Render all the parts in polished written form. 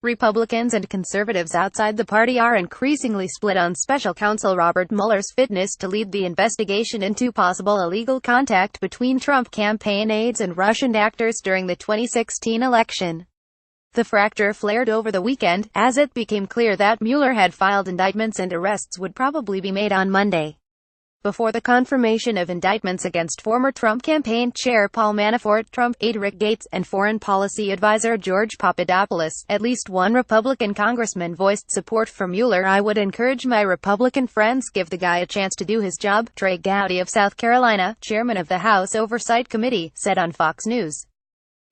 Republicans and conservatives outside the party are increasingly split on special counsel Robert Mueller's fitness to lead the investigation into possible illegal contact between Trump campaign aides and Russian actors during the 2016 election. The fracture flared over the weekend, as it became clear that Mueller had filed indictments and arrests would probably be made on Monday. Before the confirmation of indictments against former Trump campaign chair Paul Manafort, Trump aide Rick Gates, and foreign policy advisor George Papadopoulos, at least one Republican congressman voiced support for Mueller. "I would encourage my Republican friends give the guy a chance to do his job," Trey Gowdy of South Carolina, chairman of the House Oversight Committee, said on Fox News.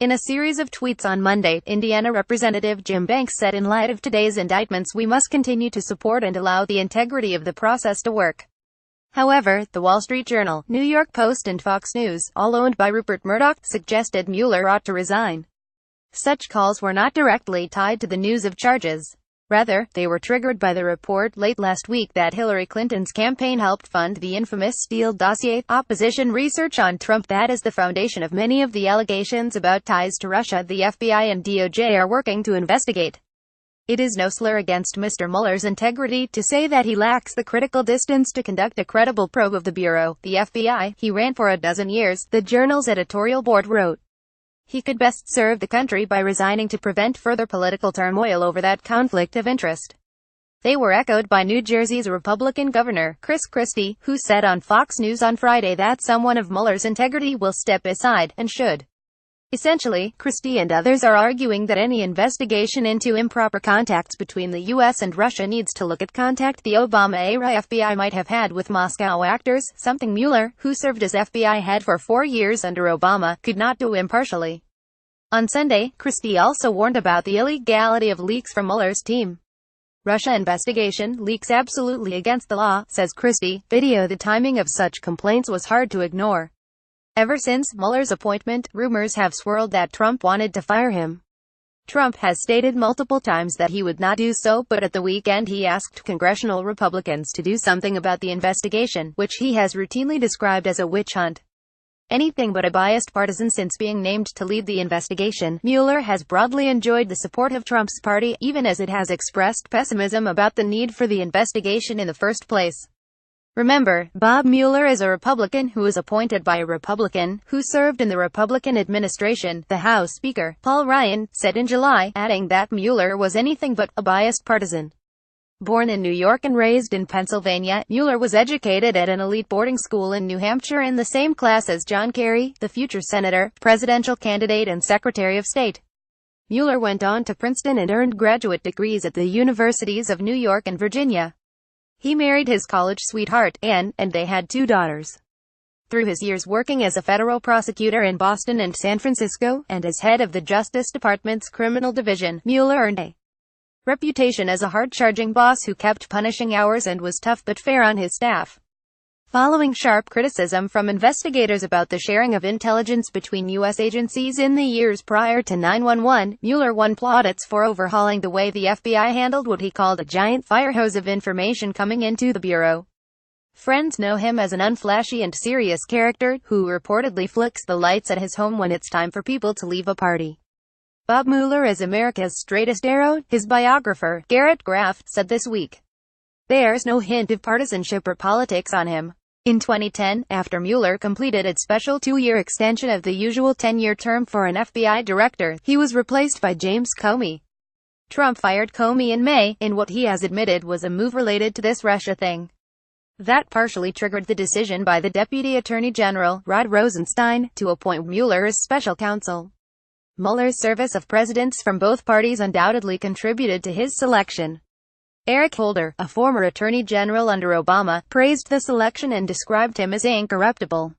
In a series of tweets on Monday, Indiana Representative Jim Banks said, "In light of today's indictments, we must continue to support and allow the integrity of the process to work." However, The Wall Street Journal, New York Post and Fox News, all owned by Rupert Murdoch, suggested Mueller ought to resign. Such calls were not directly tied to the news of charges. Rather, they were triggered by the report late last week that Hillary Clinton's campaign helped fund the infamous Steele dossier, opposition research on Trump that is the foundation of many of the allegations about ties to Russia the FBI and DOJ are working to investigate. It is no slur against Mr. Mueller's integrity to say that he lacks the critical distance to conduct a credible probe of the Bureau, the FBI. He ran for a dozen years, the Journal's editorial board wrote. He could best serve the country by resigning to prevent further political turmoil over that conflict of interest. They were echoed by New Jersey's Republican Governor, Chris Christie, who said on Fox News on Friday that someone of Mueller's integrity will step aside, and should. Essentially, Christie and others are arguing that any investigation into improper contacts between the U.S. and Russia needs to look at contact the Obama-era FBI might have had with Moscow actors, something Mueller, who served as FBI head for 4 years under Obama, could not do impartially. On Sunday, Christie also warned about the illegality of leaks from Mueller's team. Russia investigation leaks absolutely against the law, says Christie. The timing of such complaints was hard to ignore. Ever since Mueller's appointment, rumors have swirled that Trump wanted to fire him. Trump has stated multiple times that he would not do so, but at the weekend he asked congressional Republicans to do something about the investigation, which he has routinely described as a witch hunt. Anything but a biased partisan since being named to lead the investigation, Mueller has broadly enjoyed the support of Trump's party, even as it has expressed pessimism about the need for the investigation in the first place. Remember, Bob Mueller is a Republican who was appointed by a Republican who served in the Republican administration, the House Speaker, Paul Ryan, said in July, adding that Mueller was anything but a biased partisan. Born in New York and raised in Pennsylvania, Mueller was educated at an elite boarding school in New Hampshire in the same class as John Kerry, the future senator, presidential candidate and Secretary of State. Mueller went on to Princeton and earned graduate degrees at the universities of New York and Virginia. He married his college sweetheart, Anne, and they had 2 daughters. Through his years working as a federal prosecutor in Boston and San Francisco, and as head of the Justice Department's Criminal Division, Mueller earned a reputation as a hard-charging boss who kept punishing hours and was tough but fair on his staff. Following sharp criticism from investigators about the sharing of intelligence between U.S. agencies in the years prior to 9/11, Mueller won plaudits for overhauling the way the FBI handled what he called a giant fire hose of information coming into the Bureau. Friends know him as an unflashy and serious character, who reportedly flicks the lights at his home when it's time for people to leave a party. Bob Mueller is America's straightest arrow, his biographer, Garrett Graff, said this week. There's no hint of partisanship or politics on him. In 2010, after Mueller completed its special 2-year extension of the usual 10-year term for an FBI director, he was replaced by James Comey. Trump fired Comey in May, in what he has admitted was a move related to this Russia thing. That partially triggered the decision by the Deputy Attorney General, Rod Rosenstein, to appoint Mueller as special counsel. Mueller's service of presidents from both parties undoubtedly contributed to his selection. Eric Holder, a former attorney general under Obama, praised the selection and described him as incorruptible.